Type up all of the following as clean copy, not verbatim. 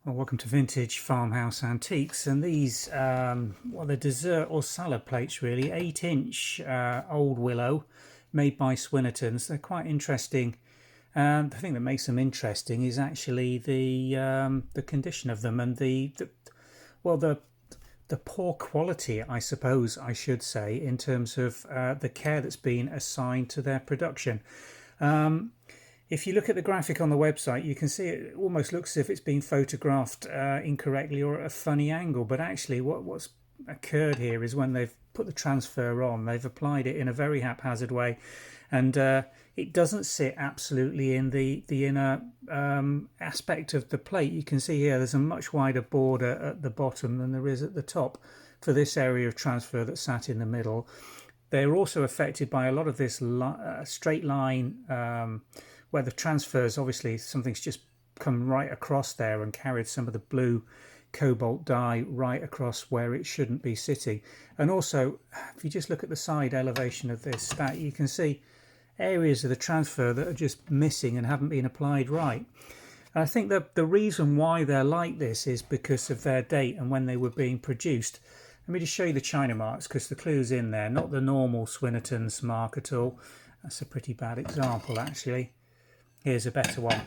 Well, welcome to Vintage Farmhouse Antiques, and these, well, they're dessert or salad plates really, 8-inch Old Willow, made by Swinnertons. They're quite interesting. The thing that makes them interesting is actually the condition of them and well the poor quality, I suppose I should say, in terms of the care that's been assigned to their production. If you look at the graphic on the website, you can see it almost looks as if it's been photographed incorrectly or at a funny angle. But actually what's occurred here is when they've put the transfer on, they've applied it in a very haphazard way. And it doesn't sit absolutely in the inner aspect of the plate. You can see here there's a much wider border at the bottom than there is at the top for this area of transfer that sat in the middle. They're also affected by a lot of this straight line where the transfers, obviously something's just come right across there and carried some of the blue cobalt dye right across where it shouldn't be sitting. And also, if you just look at the side elevation of this stack, you can see areas of the transfer that are just missing and haven't been applied right. And I think that the reason why they're like this is because of their date and when they were being produced. Let me just show you the China marks because the clue's in there, not the normal Swinnertons mark at all. That's a pretty bad example actually. Here's a better one.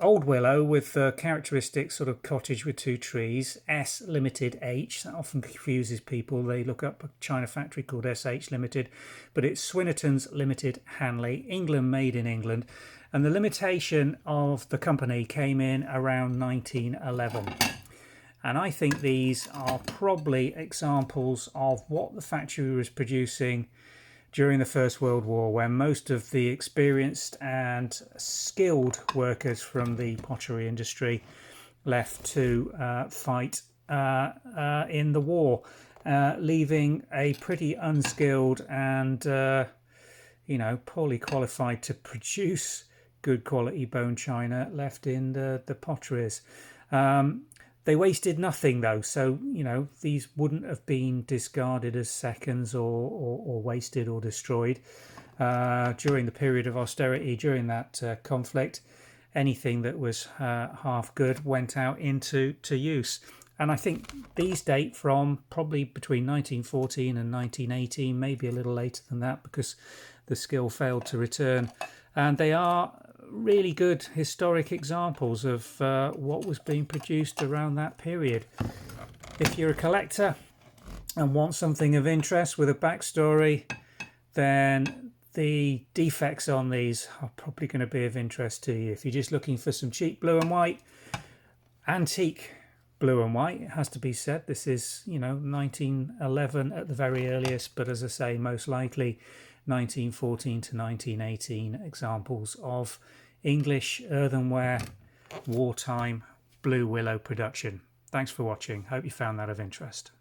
Old Willow with the characteristic sort of cottage with two trees, S Limited H. That often confuses people. They look up a China factory called SH Limited, but it's Swinnertons Limited Hanley, England, made in England. And the limitation of the company came in around 1911. And I think these are probably examples of what the factory was producing during the First World War, when most of the experienced and skilled workers from the pottery industry left to fight in the war, leaving a pretty unskilled and poorly qualified to produce good quality bone china left in the potteries. They wasted nothing though, so these wouldn't have been discarded as seconds or wasted or destroyed during the period of austerity during that conflict. Anything that was half good went out into use. And I think these date from probably between 1914 and 1918, maybe a little later than that because the skill failed to return. And they are really good historic examples of what was being produced around that period. If you're a collector and want something of interest with a backstory, then the defects on these are probably going to be of interest to you. If you're just looking for some cheap blue and white, antique blue and white, it has to be said, this is 1911 at the very earliest, but as I say, most likely 1914 to 1918 examples of English earthenware wartime blue willow production. Thanks for watching. Hope you found that of interest.